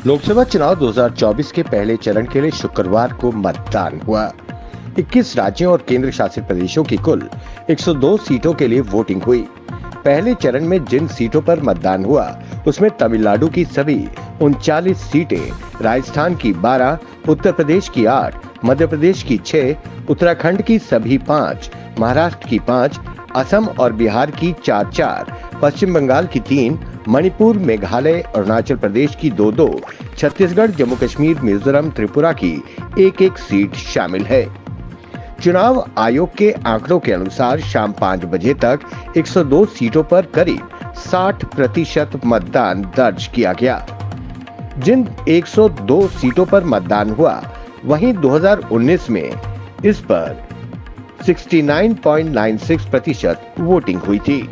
लोकसभा चुनाव 2024 के पहले चरण के लिए शुक्रवार को मतदान हुआ। 21 राज्यों और केंद्र शासित प्रदेशों की कुल 102 सीटों के लिए वोटिंग हुई। पहले चरण में जिन सीटों पर मतदान हुआ उसमें तमिलनाडु की सभी 39 सीटें, राजस्थान की 12, उत्तर प्रदेश की 8, मध्य प्रदेश की 6, उत्तराखंड की सभी 5, महाराष्ट्र की 5, असम और बिहार की 4-4, पश्चिम बंगाल की 3, मणिपुर, मेघालय, अरुणाचल प्रदेश की 2-2, छत्तीसगढ़, जम्मू कश्मीर, मिजोरम, त्रिपुरा की 1-1 सीट शामिल है। चुनाव आयोग के आंकड़ों के अनुसार शाम 5 बजे तक 102 सीटों पर करीब 60% मतदान दर्ज किया गया। जिन 102 सीटों पर मतदान हुआ, वहीं 2019 में इस पर 69.96% वोटिंग हुई थी।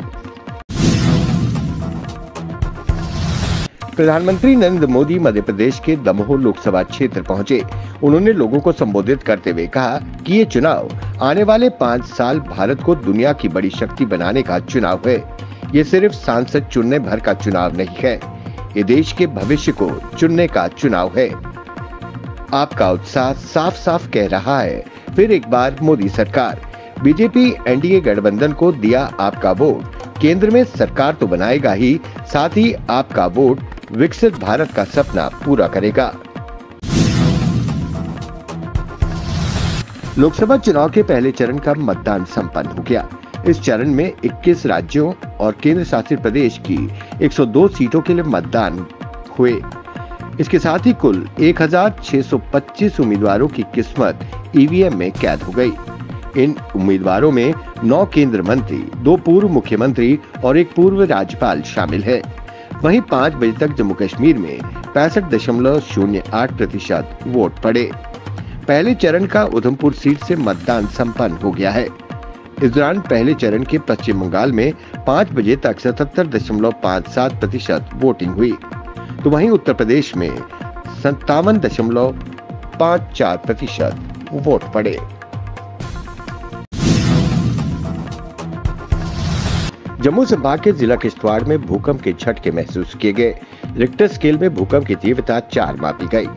प्रधानमंत्री नरेंद्र मोदी मध्य प्रदेश के दमोह लोकसभा क्षेत्र पहुंचे। उन्होंने लोगों को संबोधित करते हुए कहा कि ये चुनाव आने वाले 5 साल भारत को दुनिया की बड़ी शक्ति बनाने का चुनाव है। ये सिर्फ सांसद चुनने भर का चुनाव नहीं है, ये देश के भविष्य को चुनने का चुनाव है। आपका उत्साह साफ साफ कह रहा है, फिर एक बार मोदी सरकार। बीजेपी एनडीए गठबंधन को दिया आपका वोट, केंद्र में सरकार तो बनाएगा ही, साथ ही आपका वोट विकसित भारत का सपना पूरा करेगा। लोकसभा चुनाव के पहले चरण का मतदान संपन्न हो गया। इस चरण में 21 राज्यों और केंद्र शासित प्रदेश की 102 सीटों के लिए मतदान हुए। इसके साथ ही कुल 1625 उम्मीदवारों की किस्मत ईवीएम में कैद हो गई। इन उम्मीदवारों में 9 केंद्र मंत्री, 2 पूर्व मुख्यमंत्री और 1 पूर्व राज्यपाल शामिल है। वहीं 5 बजे तक जम्मू कश्मीर में 65.08% वोट पड़े। पहले चरण का उधमपुर सीट से मतदान संपन्न हो गया है। इस दौरान पहले चरण के पश्चिम बंगाल में 5 बजे तक 77.57% वोटिंग हुई, तो वहीं उत्तर प्रदेश में 57.54% वोट पड़े। जम्मू संभाग के जिला किश्तवाड़ में भूकंप के झटके महसूस किए गए। रिक्टर स्केल में भूकंप की तीव्रता 4 मापी गई।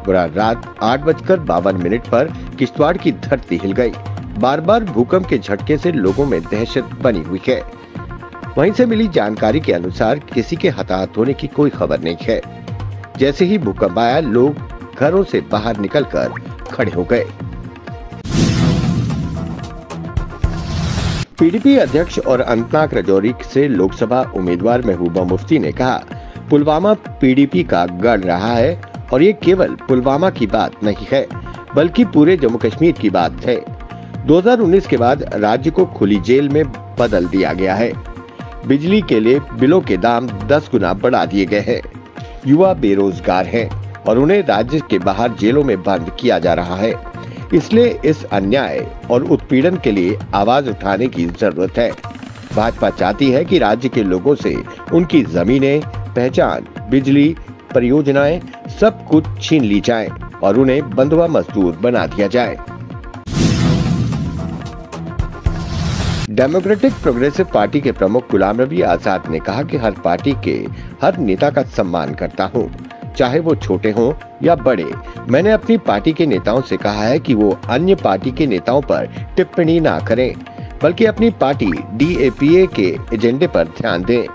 रात 8:52 पर किश्तवाड़ की धरती हिल गई। बार बार भूकंप के झटके से लोगों में दहशत बनी हुई है। वहीं से मिली जानकारी के अनुसार किसी के हताहत होने की कोई खबर नहीं है। जैसे ही भूकंप आया, लोग घरों से बाहर निकलकर खड़े हो गए। पीडीपी अध्यक्ष और अनंतनाग राजौरी से लोकसभा उम्मीदवार महबूबा मुफ्ती ने कहा, पुलवामा पीडीपी का गढ़ रहा है और ये केवल पुलवामा की बात नहीं है, बल्कि पूरे जम्मू कश्मीर की बात है। 2019 के बाद राज्य को खुली जेल में बदल दिया गया है। बिजली के लिए बिलों के दाम 10 गुना बढ़ा दिए गए हैं। युवा बेरोजगार हैं और उन्हें राज्य के बाहर जेलों में बंद किया जा रहा है। इसलिए इस अन्याय और उत्पीड़न के लिए आवाज उठाने की जरूरत है। भाजपा चाहती है कि राज्य के लोगों से उनकी जमीनें, पहचान, बिजली, परियोजनाएं सब कुछ छीन ली जाए और उन्हें बंधुआ मजदूर बना दिया जाए। डेमोक्रेटिक प्रोग्रेसिव पार्टी के प्रमुख गुलाम नबी आजाद ने कहा कि हर पार्टी के हर नेता का सम्मान करता हूं, चाहे वो छोटे हों या बड़े। मैंने अपनी पार्टी के नेताओं से कहा है कि वो अन्य पार्टी के नेताओं पर टिप्पणी ना करें, बल्कि अपनी पार्टी डीएपीए के एजेंडे पर ध्यान दें।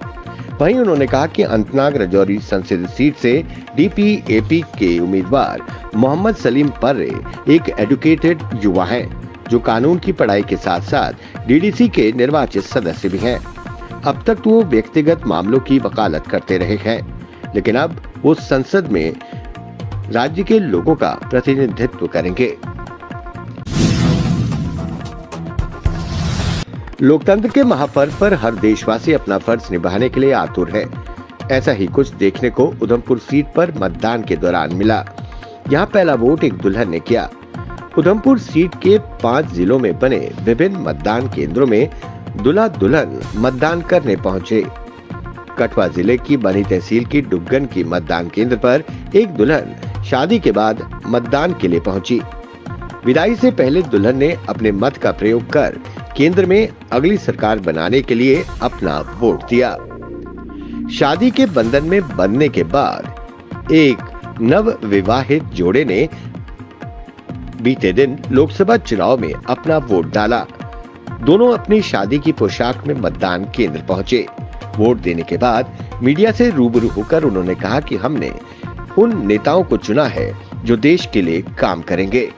वहीं उन्होंने कहा कि अनंतनाग राजौरी संसदीय सीट से डीपीएपी के उम्मीदवार मोहम्मद सलीम पर्रे एक एजुकेटेड युवा हैं, जो कानून की पढ़ाई के साथ साथ डीडीसी के निर्वाचित सदस्य भी हैं। अब तक तो वो व्यक्तिगत मामलों की वकालत करते रहे हैं, लेकिन अब वो संसद में राज्य के लोगों का प्रतिनिधित्व करेंगे। लोकतंत्र के महापर्व पर हर देशवासी अपना फर्ज निभाने के लिए आतुर है। ऐसा ही कुछ देखने को उधमपुर सीट पर मतदान के दौरान मिला। यहाँ पहला वोट एक दुल्हन ने किया। उधमपुर सीट के 5 जिलों में बने विभिन्न मतदान केंद्रों में दूल्हा दुल्हन मतदान करने पहुंचे। कठुआ जिले की बनी तहसील की डुग्गन की मतदान केंद्र पर एक दुल्हन शादी के बाद मतदान के लिए पहुंची। विदाई से पहले दुल्हन ने अपने मत का प्रयोग कर केंद्र में अगली सरकार बनाने के लिए अपना वोट दिया। शादी के बंधन में बंधने के बाद एक नव विवाहित जोड़े ने बीते दिन लोकसभा चुनाव में अपना वोट डाला। दोनों अपनी शादी की पोशाक में मतदान केंद्र पहुंचे। वोट देने के बाद मीडिया से रूबरू होकर उन्होंने कहा कि हमने उन नेताओं को चुना है जो देश के लिए काम करेंगे।